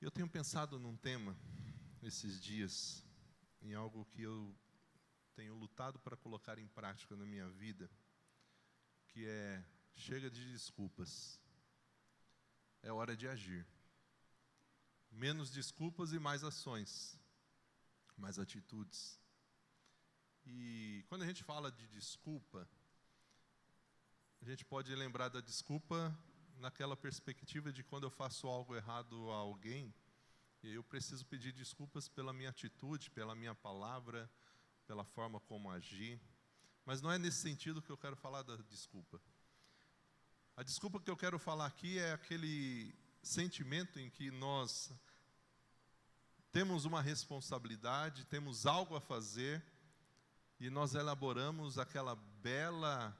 Eu tenho pensado num tema, esses dias, em algo que eu tenho lutado para colocar em prática na minha vida, que é, chega de desculpas, é hora de agir. Menos desculpas e mais ações, mais atitudes. E quando a gente fala de desculpa, a gente pode lembrar da desculpa naquela perspectiva de quando eu faço algo errado a alguém, e eu preciso pedir desculpas pela minha atitude, pela minha palavra, pela forma como agir. Mas não é nesse sentido que eu quero falar da desculpa. A desculpa que eu quero falar aqui é aquele sentimento em que nós temos uma responsabilidade, temos algo a fazer, e nós elaboramos aquela bela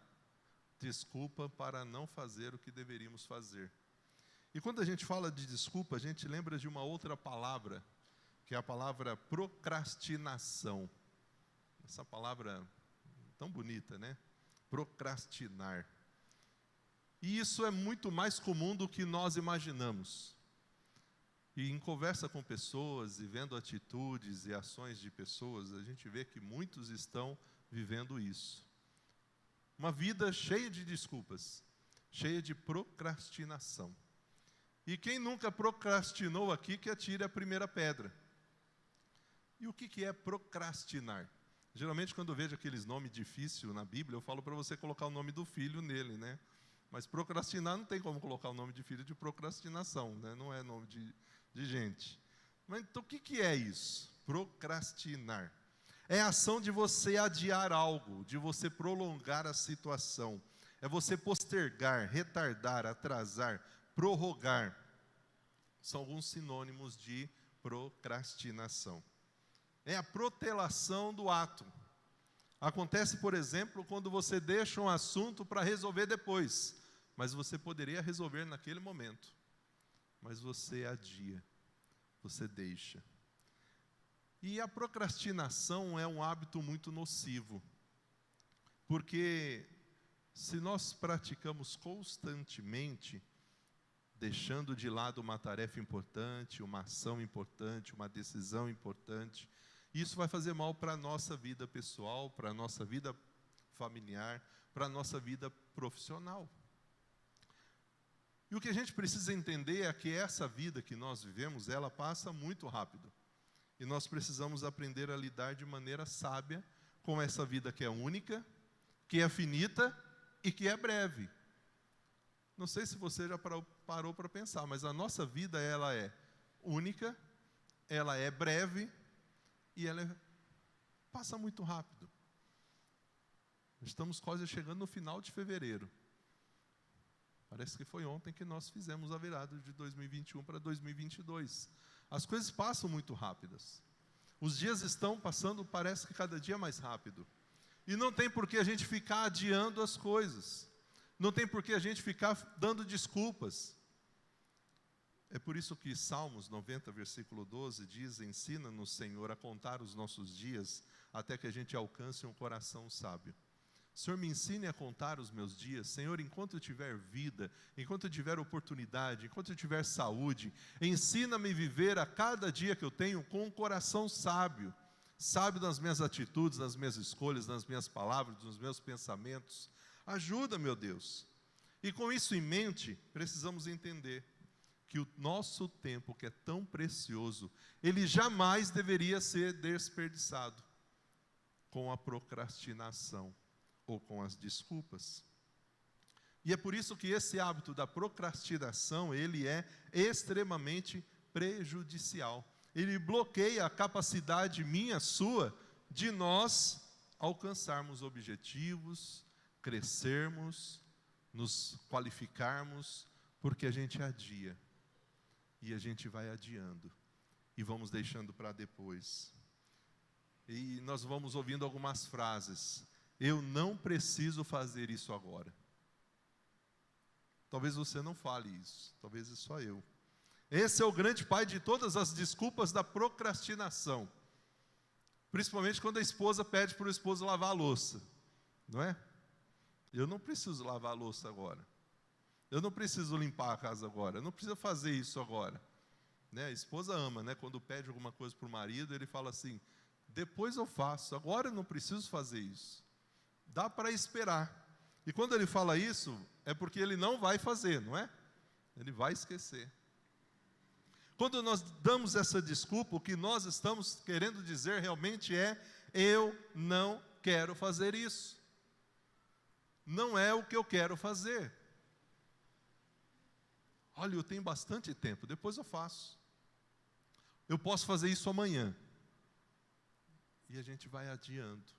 desculpa para não fazer o que deveríamos fazer. E quando a gente fala de desculpa, a gente lembra de uma outra palavra, que é a palavra procrastinação. Essa palavra tão bonita, né? Procrastinar. E isso é muito mais comum do que nós imaginamos. E em conversa com pessoas, e vendo atitudes e ações de pessoas, a gente vê que muitos estão vivendo isso. Uma vida cheia de desculpas, cheia de procrastinação. E quem nunca procrastinou aqui, que atire a primeira pedra. E o que é procrastinar? Geralmente, quando eu vejo aqueles nomes difíceis na Bíblia, eu falo para você colocar o nome do filho nele, né? Mas procrastinar não tem como colocar o nome de filho de procrastinação, né? Não é nome de gente. Mas então, o que é isso? Procrastinar. É a ação de você adiar algo, de você prolongar a situação. É você postergar, retardar, atrasar, prorrogar. São alguns sinônimos de procrastinação. É a protelação do ato. Acontece, por exemplo, quando você deixa um assunto para resolver depois, mas você poderia resolver naquele momento. Mas você adia, você deixa. E a procrastinação é um hábito muito nocivo, porque se nós praticamos constantemente, deixando de lado uma tarefa importante, uma ação importante, uma decisão importante, isso vai fazer mal para a nossa vida pessoal, para a nossa vida familiar, para a nossa vida profissional. E o que a gente precisa entender é que essa vida que nós vivemos, ela passa muito rápido. E nós precisamos aprender a lidar de maneira sábia com essa vida que é única, que é finita e que é breve. Não sei se você já parou para pensar, mas a nossa vida, ela é única, ela é breve e ela passa muito rápido. Estamos quase chegando no final de fevereiro. Parece que foi ontem que nós fizemos a virada de 2021 para 2022. As coisas passam muito rápidas. Os dias estão passando, parece que cada dia mais rápido. E não tem por que a gente ficar adiando as coisas. Não tem por que a gente ficar dando desculpas. É por isso que Salmos 90, versículo 12, diz: ensina-nos, Senhor, a contar os nossos dias, até que a gente alcance um coração sábio. Senhor, me ensine a contar os meus dias. Senhor, enquanto eu tiver vida, enquanto eu tiver oportunidade, enquanto eu tiver saúde, ensina-me a viver a cada dia que eu tenho com um coração sábio. Sábio nas minhas atitudes, nas minhas escolhas, nas minhas palavras, nos meus pensamentos. Ajuda, meu Deus. E com isso em mente, precisamos entender que o nosso tempo, que é tão precioso, ele jamais deveria ser desperdiçado com a procrastinação ou com as desculpas. E é por isso que esse hábito da procrastinação, ele é extremamente prejudicial. Ele bloqueia a capacidade minha, sua, de nós alcançarmos objetivos, crescermos, nos qualificarmos, porque a gente adia. E a gente vai adiando. E vamos deixando para depois. E nós vamos ouvindo algumas frases. Eu não preciso fazer isso agora. Talvez você não fale isso. Talvez é só eu. Esse é o grande pai de todas as desculpas da procrastinação. Principalmente quando a esposa pede para o esposo lavar a louça. Não é? Eu não preciso lavar a louça agora. Eu não preciso limpar a casa agora. Eu não preciso fazer isso agora. né? A esposa ama, né? Quando pede alguma coisa para o marido, ele fala assim: depois eu faço, agora eu não preciso fazer isso. Dá para esperar. E quando ele fala isso, é porque ele não vai fazer, não é? Ele vai esquecer. Quando nós damos essa desculpa, o que nós estamos querendo dizer realmente é: eu não quero fazer isso. Não é o que eu quero fazer. Olha, eu tenho bastante tempo, depois eu faço. Eu posso fazer isso amanhã. E a gente vai adiando.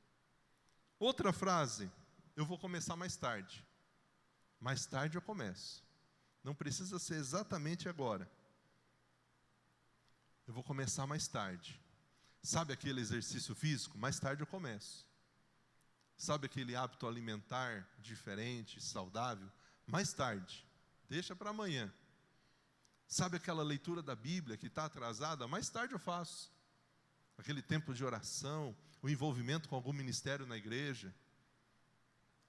Outra frase: eu vou começar mais tarde. Mais tarde eu começo. Não precisa ser exatamente agora. Eu vou começar mais tarde. Sabe aquele exercício físico? Mais tarde eu começo. Sabe aquele hábito alimentar diferente, saudável? Mais tarde. Deixa para amanhã. Sabe aquela leitura da Bíblia que está atrasada? Mais tarde eu faço. Aquele tempo de oração, o envolvimento com algum ministério na igreja.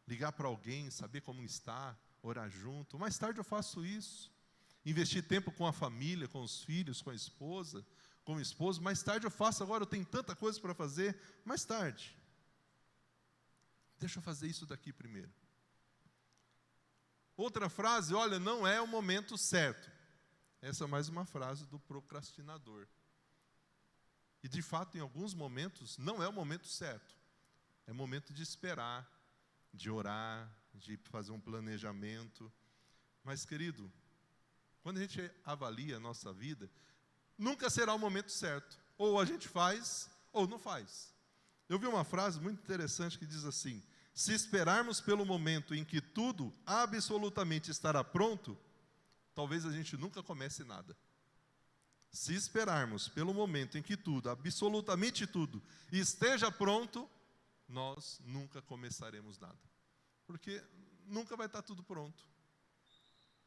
Ligar para alguém, saber como está, orar junto. Mais tarde eu faço isso. Investir tempo com a família, com os filhos, com a esposa, com o esposo. Mais tarde eu faço, agora eu tenho tanta coisa para fazer. Mais tarde. Deixa eu fazer isso daqui primeiro. Outra frase: olha, não é o momento certo. Essa é mais uma frase do procrastinador. E de fato, em alguns momentos, não é o momento certo. É momento de esperar, de orar, de fazer um planejamento. Mas, querido, quando a gente avalia a nossa vida, nunca será o momento certo. Ou a gente faz, ou não faz. Eu vi uma frase muito interessante que diz assim: se esperarmos pelo momento em que tudo absolutamente estará pronto, talvez a gente nunca comece nada. Se esperarmos pelo momento em que tudo, absolutamente tudo, esteja pronto, nós nunca começaremos nada. Porque nunca vai estar tudo pronto.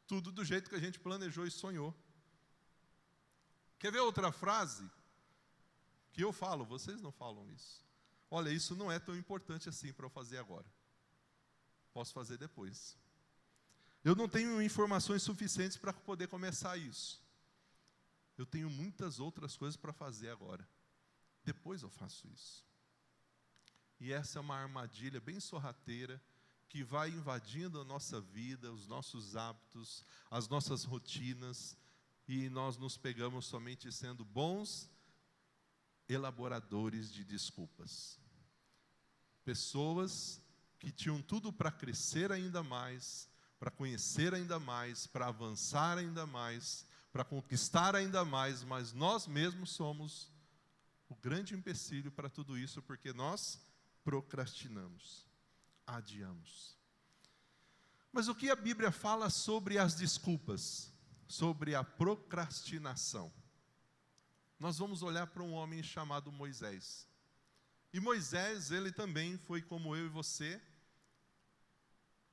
Tudo do jeito que a gente planejou e sonhou. Quer ver outra frase? Que eu falo, vocês não falam isso. Olha, isso não é tão importante assim para eu fazer agora. Posso fazer depois. Eu não tenho informações suficientes para poder começar isso. Eu tenho muitas outras coisas para fazer agora. Depois eu faço isso. E essa é uma armadilha bem sorrateira que vai invadindo a nossa vida, os nossos hábitos, as nossas rotinas, e nós nos pegamos somente sendo bons elaboradores de desculpas. Pessoas que tinham tudo para crescer ainda mais, para conhecer ainda mais, para avançar ainda mais, para conquistar ainda mais, mas nós mesmos somos o grande empecilho para tudo isso, porque nós procrastinamos, adiamos. Mas o que a Bíblia fala sobre as desculpas, sobre a procrastinação? Nós vamos olhar para um homem chamado Moisés. E Moisés, ele também foi como eu e você,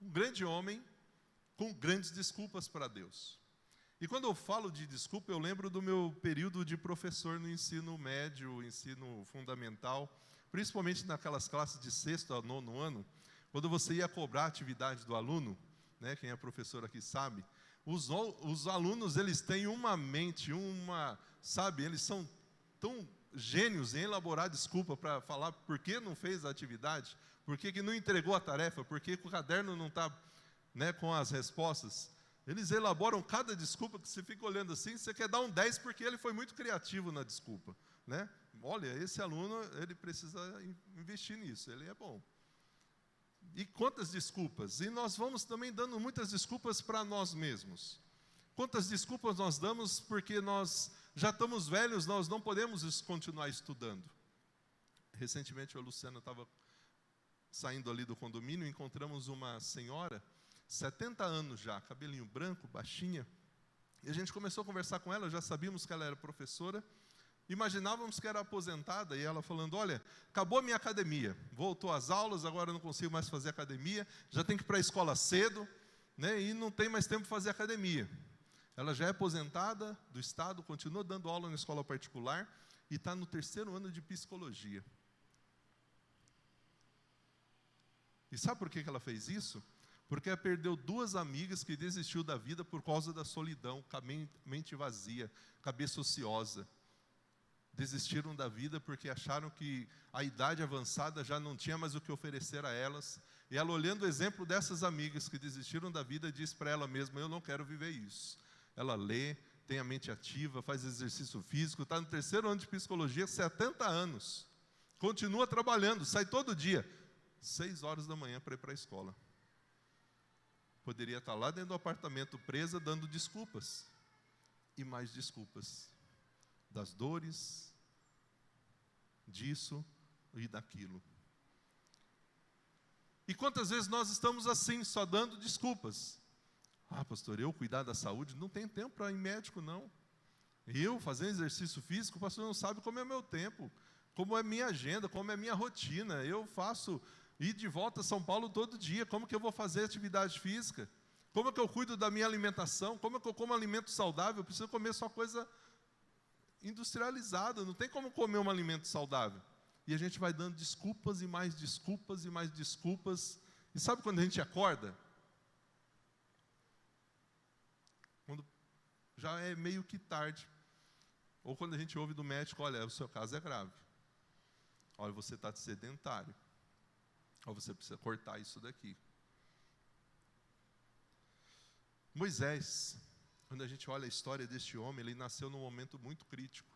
um grande homem com grandes desculpas para Deus. E quando eu falo de desculpa, eu lembro do meu período de professor no ensino médio, ensino fundamental, principalmente naquelas classes de 6º a 9º ano, quando você ia cobrar a atividade do aluno, né, quem é professor aqui sabe, os alunos, eles têm uma mente, sabe, eles são tão gênios em elaborar desculpa para falar por que não fez a atividade, por que não entregou a tarefa, por que o caderno não está, né, com as respostas. Eles elaboram cada desculpa que você fica olhando assim, você quer dar um 10 porque ele foi muito criativo na desculpa, né? Olha, esse aluno, ele precisa investir nisso, ele é bom. E quantas desculpas? E nós vamos também dando muitas desculpas para nós mesmos. Quantas desculpas nós damos porque nós já estamos velhos, nós não podemos continuar estudando. Recentemente, a Luciana estava saindo ali do condomínio, encontramos uma senhora, 70 anos já, cabelinho branco, baixinha, e a gente começou a conversar com ela, já sabíamos que ela era professora, imaginávamos que era aposentada, e ela falando: olha, acabou a minha academia, voltou às aulas, agora eu não consigo mais fazer academia, já tenho que ir para a escola cedo, né, e não tem mais tempo para fazer academia. Ela já é aposentada do Estado, continua dando aula na escola particular, e está no 3º ano de psicologia. E sabe por que ela fez isso? Porque perdeu 2 amigas que desistiu da vida por causa da solidão, com a mente vazia, cabeça ociosa. Desistiram da vida porque acharam que a idade avançada já não tinha mais o que oferecer a elas. E ela, olhando o exemplo dessas amigas que desistiram da vida, disse para ela mesma: eu não quero viver isso. Ela lê, tem a mente ativa, faz exercício físico, está no 3º ano de psicologia, 70 anos. Continua trabalhando, sai todo dia, 6 horas da manhã para ir para a escola. Poderia estar lá dentro do apartamento presa, dando desculpas. E mais desculpas. Das dores, disso e daquilo. E quantas vezes nós estamos assim, só dando desculpas? Ah, pastor, eu cuidar da saúde, não tenho tempo para ir médico, não. Eu fazer exercício físico, o pastor não sabe como é meu tempo, como é minha agenda, como é minha rotina. Eu faço ir de volta a São Paulo todo dia, como que eu vou fazer atividade física? Como que eu cuido da minha alimentação? Como que eu como alimento saudável? Eu preciso comer só coisa industrializada, não tem como comer um alimento saudável. E a gente vai dando desculpas e mais desculpas e mais desculpas. E sabe quando a gente acorda? Quando já é meio que tarde. Ou quando a gente ouve do médico: olha, o seu caso é grave. Olha, você está sedentário. Ou você precisa cortar isso daqui. Moisés, quando a gente olha a história deste homem, ele nasceu num momento muito crítico.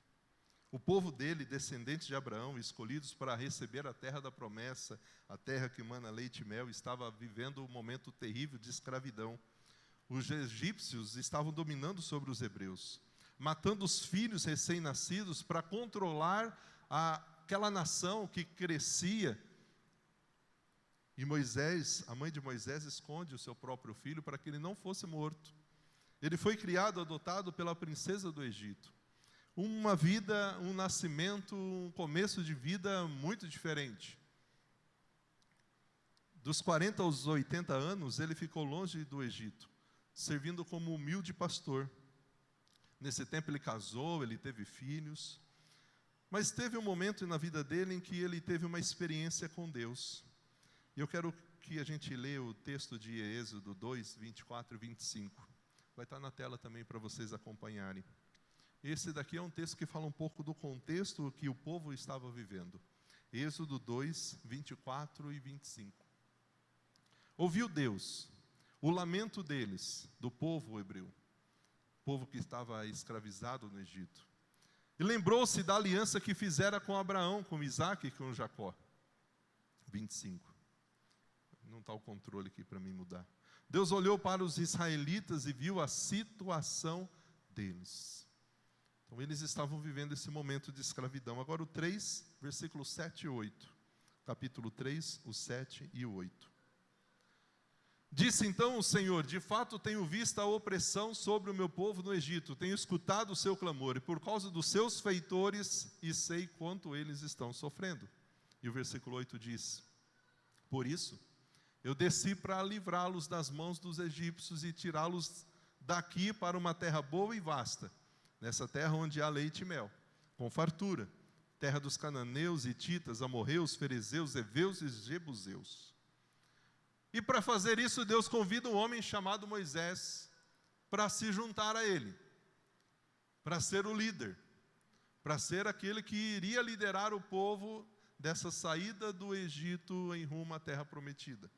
O povo dele, descendentes de Abraão, escolhidos para receber a terra da promessa, a terra que mana leite e mel, estava vivendo um momento terrível de escravidão. Os egípcios estavam dominando sobre os hebreus, matando os filhos recém-nascidos para controlar aquela nação que crescia. E Moisés, a mãe de Moisés, esconde o seu próprio filho para que ele não fosse morto. Ele foi criado, adotado pela princesa do Egito. Uma vida, um nascimento, um começo de vida muito diferente. Dos 40 aos 80 anos, ele ficou longe do Egito, servindo como humilde pastor. Nesse tempo ele casou, ele teve filhos. Mas teve um momento na vida dele em que ele teve uma experiência com Deus. E eu quero que a gente leia o texto de Êxodo 2, 24 e 25. Vai estar na tela também para vocês acompanharem. Esse daqui é um texto que fala um pouco do contexto que o povo estava vivendo. Êxodo 2, 24 e 25. Ouviu Deus o lamento deles, do povo hebreu, povo que estava escravizado no Egito. E lembrou-se da aliança que fizera com Abraão, com Isaque e com Jacó. 25. Não está o controle aqui para mim mudar. Deus olhou para os israelitas e viu a situação deles. Então eles estavam vivendo esse momento de escravidão. Agora o 3, versículos 7 e 8. Capítulo 3, o 7 e o 8. Disse então o Senhor: de fato tenho visto a opressão sobre o meu povo no Egito, tenho escutado o seu clamor, e por causa dos seus feitores, e sei quanto eles estão sofrendo. E o versículo 8 diz: por isso, eu desci para livrá-los das mãos dos egípcios e tirá-los daqui para uma terra boa e vasta, nessa terra onde há leite e mel, com fartura, terra dos cananeus, hititas, amorreus, ferezeus, heveus e jebuseus. E para fazer isso, Deus convida um homem chamado Moisés para se juntar a ele, para ser o líder, para ser aquele que iria liderar o povo dessa saída do Egito em rumo à terra prometida.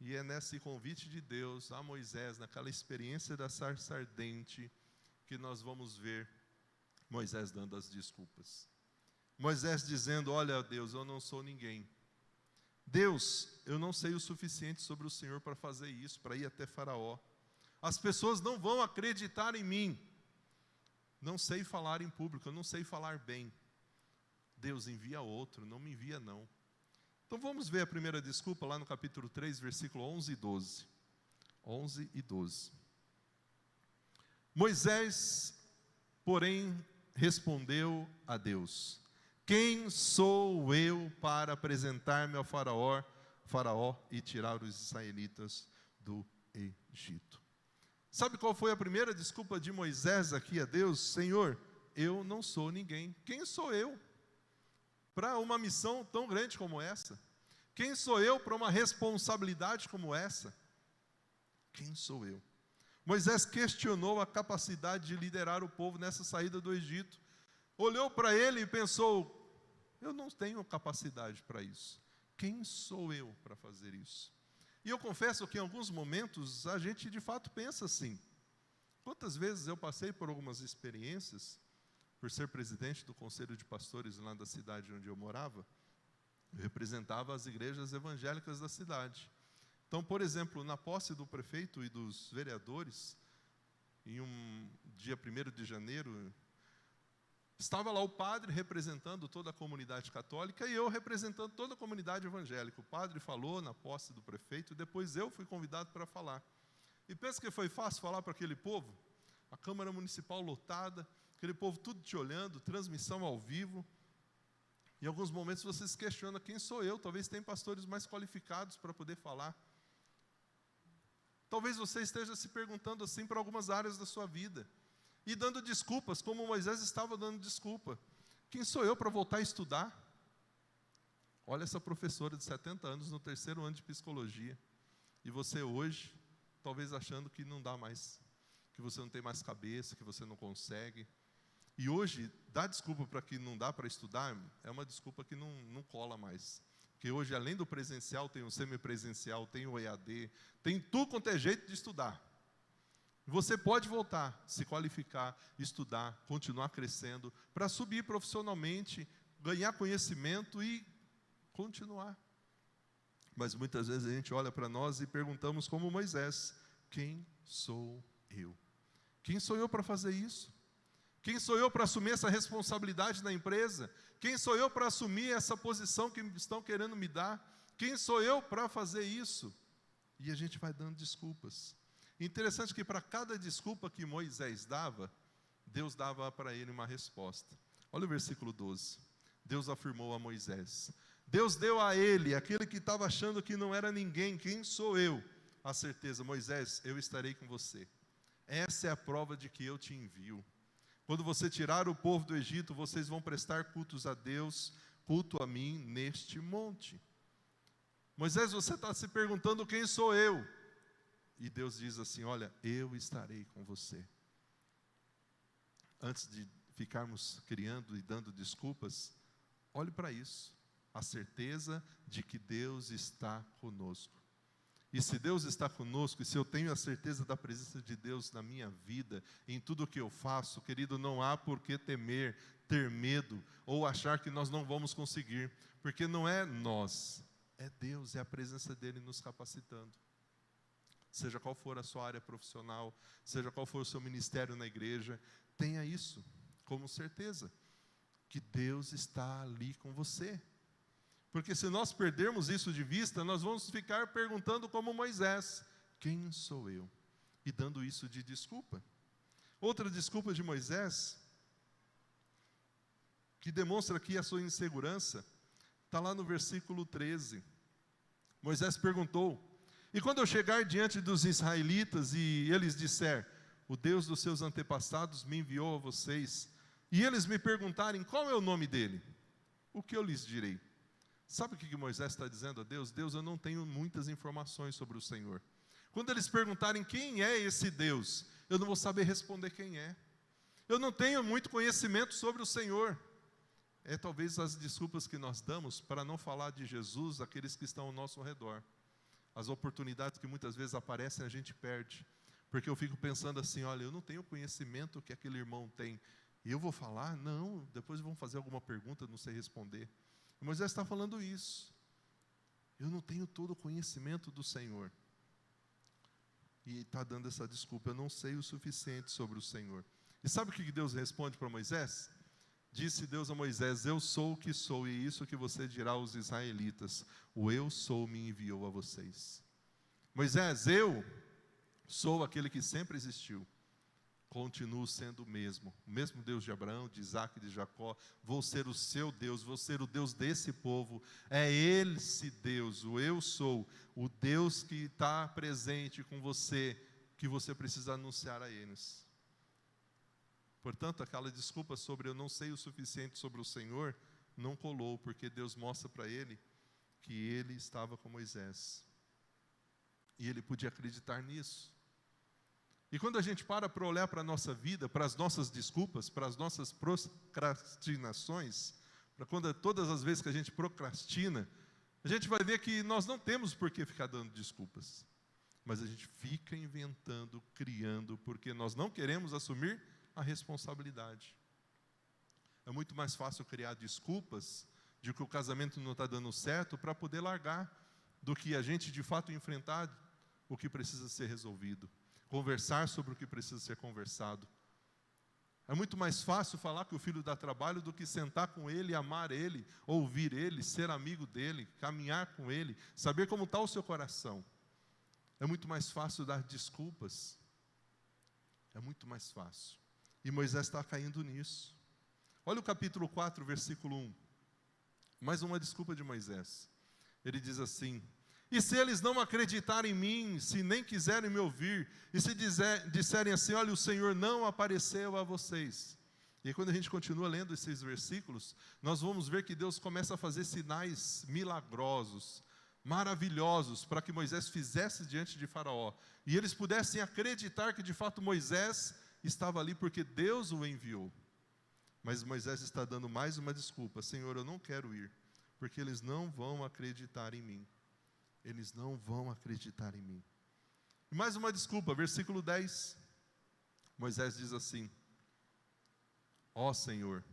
E é nesse convite de Deus a Moisés, naquela experiência da sarça ardente, que nós vamos ver Moisés dando as desculpas. Moisés dizendo: olha, Deus, eu não sou ninguém. Deus, eu não sei o suficiente sobre o Senhor para fazer isso, para ir até Faraó. As pessoas não vão acreditar em mim. Não sei falar em público, eu não sei falar bem. Deus, envia outro, não me envia não. Então vamos ver a primeira desculpa lá no capítulo 3, versículo 11 e 12. 11 e 12. Moisés, porém, respondeu a Deus: quem sou eu para apresentar-me ao Faraó e tirar os israelitas do Egito? Sabe qual foi a primeira desculpa de Moisés aqui a Deus? Senhor, eu não sou ninguém. Quem sou eu para uma missão tão grande como essa? Quem sou eu para uma responsabilidade como essa? quem sou eu? Moisés questionou a capacidade de liderar o povo nessa saída do Egito. Olhou para ele e pensou, eu não tenho capacidade para isso. Quem sou eu para fazer isso? E eu confesso que em alguns momentos a gente de fato pensa assim. Quantas vezes eu passei por algumas experiências, por ser presidente do conselho de pastores lá da cidade onde eu morava, eu representava as igrejas evangélicas da cidade. Então, por exemplo, na posse do prefeito e dos vereadores, em um dia 1º de janeiro, estava lá o padre representando toda a comunidade católica e eu representando toda a comunidade evangélica. O padre falou na posse do prefeito e depois eu fui convidado para falar. E pensa que foi fácil falar para aquele povo? A Câmara Municipal lotada, aquele povo tudo te olhando, transmissão ao vivo. Em alguns momentos você se questiona, quem sou eu? Talvez tenha pastores mais qualificados para poder falar. Talvez você esteja se perguntando assim para algumas áreas da sua vida. E dando desculpas, como Moisés estava dando desculpa. Quem sou eu para voltar a estudar? Olha essa professora de 70 anos no 3º ano de psicologia. E você hoje, talvez achando que não dá mais, que você não tem mais cabeça, que você não consegue. E hoje, dar desculpa para que não dá para estudar, é uma desculpa que não cola mais. Porque hoje, além do presencial, tem o semipresencial, tem o EAD, tem tudo quanto é jeito de estudar. Você pode voltar, se qualificar, estudar, continuar crescendo, para subir profissionalmente, ganhar conhecimento e continuar. Mas muitas vezes a gente olha para nós e perguntamos como Moisés, quem sou eu? Quem sou eu para fazer isso? Quem sou eu para assumir essa responsabilidade na empresa? Quem sou eu para assumir essa posição que estão querendo me dar? Quem sou eu para fazer isso? E a gente vai dando desculpas. Interessante que para cada desculpa que Moisés dava, Deus dava para ele uma resposta. Olha o versículo 12. Deus afirmou a Moisés. Deus deu a ele, aquele que estava achando que não era ninguém, quem sou eu? A certeza, Moisés, eu estarei com você. Essa é a prova de que eu te envio. Quando você tirar o povo do Egito, vocês vão prestar cultos a Deus, culto a mim neste monte. Moisés, você está se perguntando quem sou eu? E Deus diz assim, olha, eu estarei com você. Antes de ficarmos criando e dando desculpas, olhe para isso. A certeza de que Deus está conosco. E se Deus está conosco, e se eu tenho a certeza da presença de Deus na minha vida, em tudo o que eu faço, querido, não há por que temer, ter medo, ou achar que nós não vamos conseguir, porque não é nós, é Deus, é a presença dEle nos capacitando. Seja qual for a sua área profissional, seja qual for o seu ministério na igreja, tenha isso como certeza, que Deus está ali com você. Porque se nós perdermos isso de vista, nós vamos ficar perguntando como Moisés, quem sou eu? E dando isso de desculpa. Outra desculpa de Moisés, que demonstra aqui a sua insegurança, está lá no versículo 13. Moisés perguntou, e quando eu chegar diante dos israelitas e eles disser, o Deus dos seus antepassados me enviou a vocês, e eles me perguntarem qual é o nome dele, o que eu lhes direi? Sabe o que Moisés está dizendo a Deus? Deus, eu não tenho muitas informações sobre o Senhor. Quando eles perguntarem quem é esse Deus, eu não vou saber responder quem é. Eu não tenho muito conhecimento sobre o Senhor. É talvez as desculpas que nós damos para não falar de Jesus àqueles que estão ao nosso redor. As oportunidades que muitas vezes aparecem a gente perde. Porque eu fico pensando assim, olha, eu não tenho o conhecimento que aquele irmão tem. E eu vou falar? Não, depois vão fazer alguma pergunta, não sei responder. E Moisés está falando isso. Eu não tenho todo o conhecimento do Senhor. E está dando essa desculpa, eu não sei o suficiente sobre o Senhor. E sabe o que Deus responde para Moisés? Disse Deus a Moisés, eu sou o que sou, e isso que você dirá aos israelitas. O eu sou me enviou a vocês. Moisés, eu sou aquele que sempre existiu. Continuo sendo o mesmo Deus de Abraão, de Isaac e de Jacó, vou ser o seu Deus, vou ser o Deus desse povo, é esse Deus, o eu sou, o Deus que está presente com você, que você precisa anunciar a eles. Portanto, aquela desculpa sobre eu não sei o suficiente sobre o Senhor, não colou, porque Deus mostra para ele que ele estava com Moisés. E ele podia acreditar nisso. E quando a gente para olhar para a nossa vida, para as nossas desculpas, para as nossas procrastinações, para todas as vezes que a gente procrastina, a gente vai ver que nós não temos por que ficar dando desculpas. Mas a gente fica inventando, criando, porque nós não queremos assumir a responsabilidade. É muito mais fácil criar desculpas de que o casamento não está dando certo para poder largar, do que a gente de fato enfrentar o que precisa ser resolvido. Conversar sobre o que precisa ser conversado. É muito mais fácil falar que o filho dá trabalho do que sentar com ele, amar ele, ouvir ele, ser amigo dele, caminhar com ele, saber como está o seu coração. É muito mais fácil dar desculpas. É muito mais fácil. E Moisés está caindo nisso. Olha o capítulo 4, versículo 1. Mais uma desculpa de Moisés. Ele diz assim: e se eles não acreditarem em mim, se nem quiserem me ouvir, e se disserem assim, olha, o Senhor não apareceu a vocês. E aí, quando a gente continua lendo esses versículos, nós vamos ver que Deus começa a fazer sinais milagrosos, maravilhosos, para que Moisés fizesse diante de Faraó. E eles pudessem acreditar que de fato Moisés estava ali porque Deus o enviou. Mas Moisés está dando mais uma desculpa: Senhor, eu não quero ir, porque eles não vão acreditar em mim. Eles não vão acreditar em mim. E mais uma desculpa, versículo 10. Moisés diz assim: ó Senhor,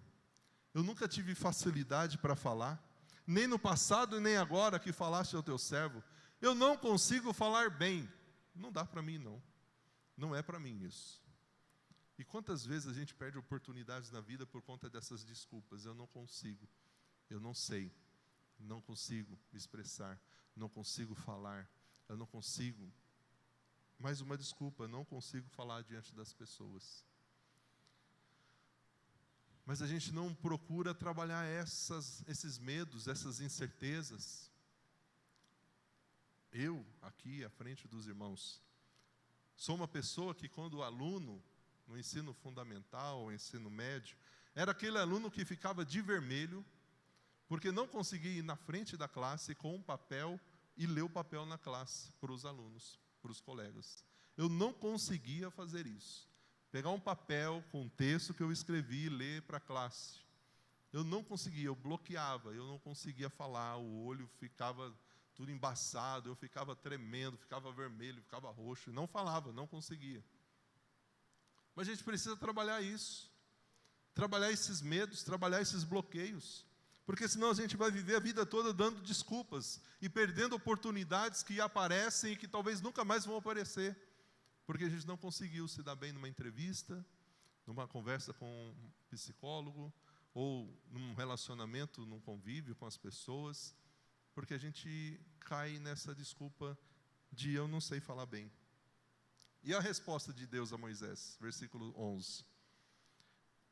eu nunca tive facilidade para falar, nem no passado e nem agora que falaste ao teu servo. Eu não consigo falar bem. Não dá para mim não. Não é para mim isso. E quantas vezes a gente perde oportunidades na vida por conta dessas desculpas? Eu não consigo, eu não sei, não consigo me expressar, não consigo falar, eu não consigo. Mais uma desculpa, não consigo falar diante das pessoas. Mas a gente não procura trabalhar esses medos, essas incertezas. Eu, aqui à frente dos irmãos, sou uma pessoa que quando o aluno, no ensino fundamental, ou ensino médio, era aquele aluno que ficava de vermelho, porque não conseguia ir na frente da classe com um papel e ler o papel na classe para os alunos, para os colegas. Eu não conseguia fazer isso. Pegar um papel com um texto que eu escrevi e ler para a classe. Eu não conseguia, eu bloqueava, eu não conseguia falar, o olho ficava tudo embaçado, eu ficava tremendo, ficava vermelho, ficava roxo, não falava, não conseguia. Mas a gente precisa trabalhar isso, trabalhar esses medos, trabalhar esses bloqueios, porque senão a gente vai viver a vida toda dando desculpas e perdendo oportunidades que aparecem e que talvez nunca mais vão aparecer, porque a gente não conseguiu se dar bem numa entrevista, numa conversa com um psicólogo, ou num relacionamento, num convívio com as pessoas, porque a gente cai nessa desculpa de eu não sei falar bem. E a resposta de Deus a Moisés, versículo 11.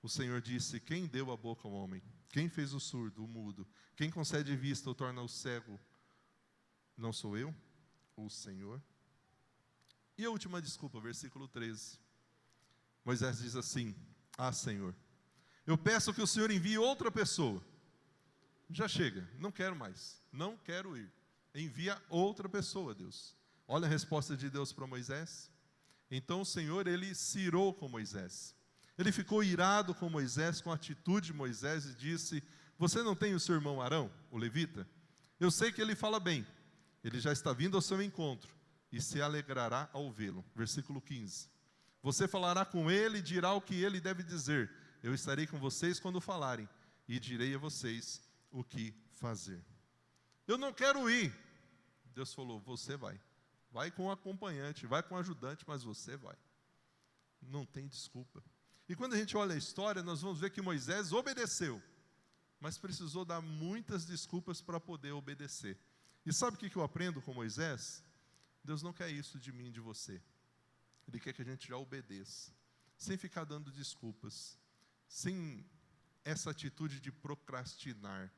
O Senhor disse: quem deu a boca ao homem? Quem fez o surdo, o mudo? Quem concede vista ou torna o cego? Não sou eu? O Senhor? E a última desculpa, versículo 13. Moisés diz assim: ah, Senhor, eu peço que o Senhor envie outra pessoa. Já chega, não quero mais, não quero ir. Envia outra pessoa, Deus. Olha a resposta de Deus para Moisés. Então o Senhor, ele se irou com Moisés. Ele ficou irado com Moisés, com a atitude de Moisés, e disse: você não tem o seu irmão Arão, o levita? Eu sei que ele fala bem, ele já está vindo ao seu encontro, e se alegrará ao vê-lo. Versículo 15. Você falará com ele e dirá o que ele deve dizer. Eu estarei com vocês quando falarem, e direi a vocês o que fazer. Eu não quero ir. Deus falou: você vai. Vai com o acompanhante, vai com o ajudante, mas você vai. Não tem desculpa. E quando a gente olha a história, nós vamos ver que Moisés obedeceu, mas precisou dar muitas desculpas para poder obedecer. E sabe o que eu aprendo com Moisés? Deus não quer isso de mim e de você. Ele quer que a gente já obedeça, sem ficar dando desculpas, sem essa atitude de procrastinar,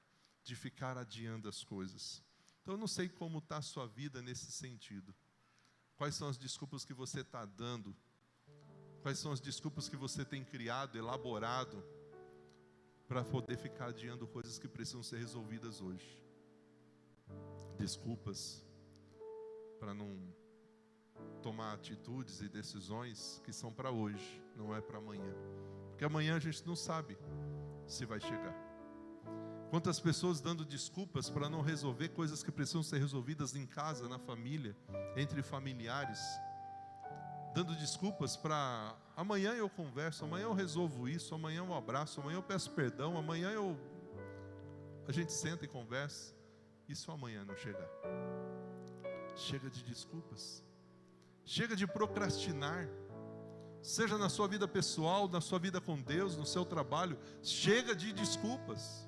de ficar adiando as coisas. Então eu não sei como está a sua vida nesse sentido. Quais são as desculpas que você está dando? Quais são as desculpas que você tem criado, elaborado, para poder ficar adiando coisas que precisam ser resolvidas hoje? Desculpas para não tomar atitudes e decisões que são para hoje, não é para amanhã. Porque amanhã a gente não sabe se vai chegar. Quantas pessoas dando desculpas para não resolver coisas que precisam ser resolvidas em casa, na família, entre familiares. Dando desculpas para amanhã eu converso, amanhã eu resolvo isso, amanhã eu abraço, amanhã eu peço perdão, amanhã a gente senta e conversa. Isso amanhã não chegar. Chega de desculpas. Chega de procrastinar. Seja na sua vida pessoal, na sua vida com Deus, no seu trabalho. Chega de desculpas.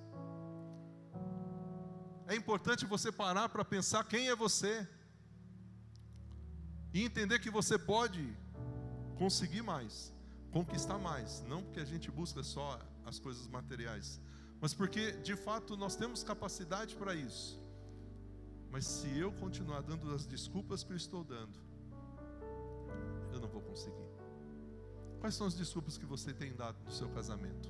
É importante você parar para pensar quem é você. E entender que você pode conseguir mais, conquistar mais. Não porque a gente busca só as coisas materiais, mas porque de fato nós temos capacidade para isso. Mas se eu continuar dando as desculpas que eu estou dando, eu não vou conseguir. Quais são as desculpas que você tem dado no seu casamento?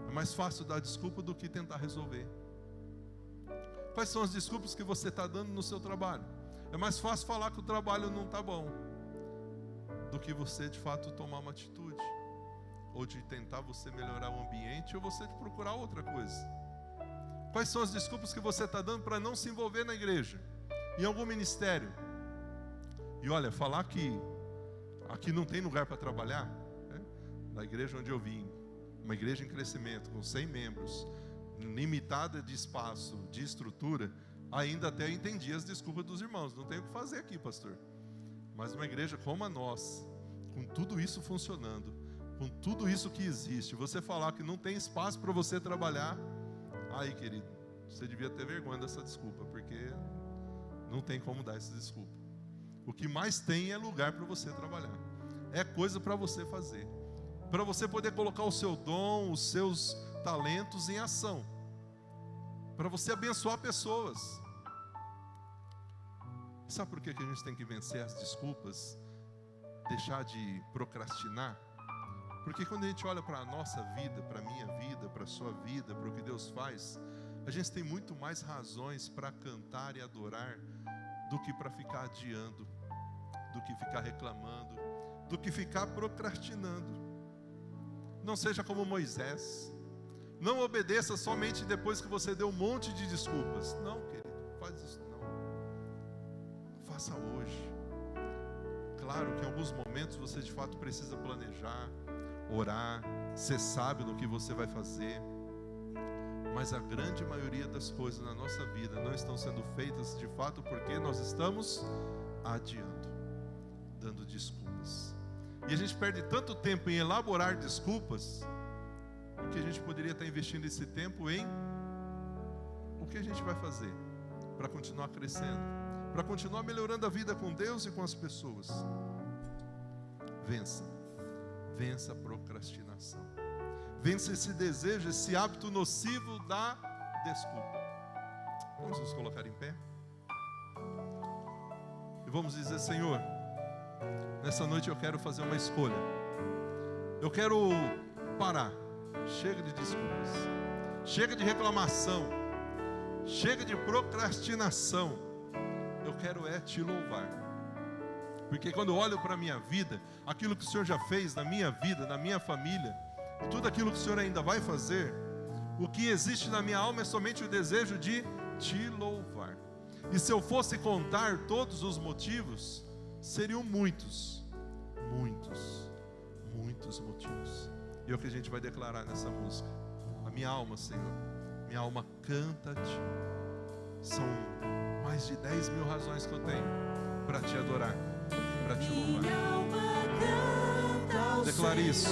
É mais fácil dar desculpa do que tentar resolver. Quais são as desculpas que você está dando no seu trabalho? É mais fácil falar que o trabalho não está bom do que você de fato tomar uma atitude, ou de tentar você melhorar o ambiente, ou você de procurar outra coisa. Quais são as desculpas que você está dando para não se envolver na igreja, em algum ministério? E olha, falar que aqui não tem lugar para trabalhar, né? Na igreja onde eu vim, uma igreja em crescimento, com 100 membros, limitada de espaço, de estrutura, ainda até eu entendi as desculpas dos irmãos. Não tem o que fazer aqui, pastor. Mas uma igreja como a nossa, com tudo isso funcionando, com tudo isso que existe, você falar que não tem espaço para você trabalhar, aí, querido, você devia ter vergonha dessa desculpa, porque não tem como dar essa desculpa. O que mais tem é lugar para você trabalhar, é coisa para você fazer, para você poder colocar o seu dom, os seus talentos em ação, para você abençoar pessoas. Sabe por que a gente tem que vencer as desculpas? Deixar de procrastinar? Porque quando a gente olha para a nossa vida, para a minha vida, para a sua vida, para o que Deus faz, a gente tem muito mais razões para cantar e adorar do que para ficar adiando, do que ficar reclamando, do que ficar procrastinando. Não seja como Moisés. Não obedeça somente depois que você deu um monte de desculpas. Não, querido, faz isso não. Faça hoje. Claro que em alguns momentos você de fato precisa planejar, orar, ser sábio no que você vai fazer. Mas a grande maioria das coisas na nossa vida não estão sendo feitas de fato porque nós estamos adiando, dando desculpas. E a gente perde tanto tempo em elaborar desculpas, que a gente poderia estar investindo esse tempo em o que a gente vai fazer para continuar crescendo, para continuar melhorando a vida com Deus e com as pessoas. Vença a procrastinação. Vença esse desejo, esse hábito nocivo da desculpa. Vamos nos colocar em pé e vamos dizer: Senhor, nessa noite eu quero fazer uma escolha. Eu quero parar. Chega de desculpas, chega de reclamação, chega de procrastinação. Eu quero te louvar, porque quando eu olho para a minha vida, aquilo que o Senhor já fez na minha vida, na minha família, tudo aquilo que o Senhor ainda vai fazer, o que existe na minha alma é somente o desejo de te louvar. E se eu fosse contar todos os motivos, seriam muitos motivos. E é o que a gente vai declarar nessa música. A minha alma, Senhor, minha alma canta-te. São mais de 10 mil razões que eu tenho para te adorar, para te louvar. Declare isso.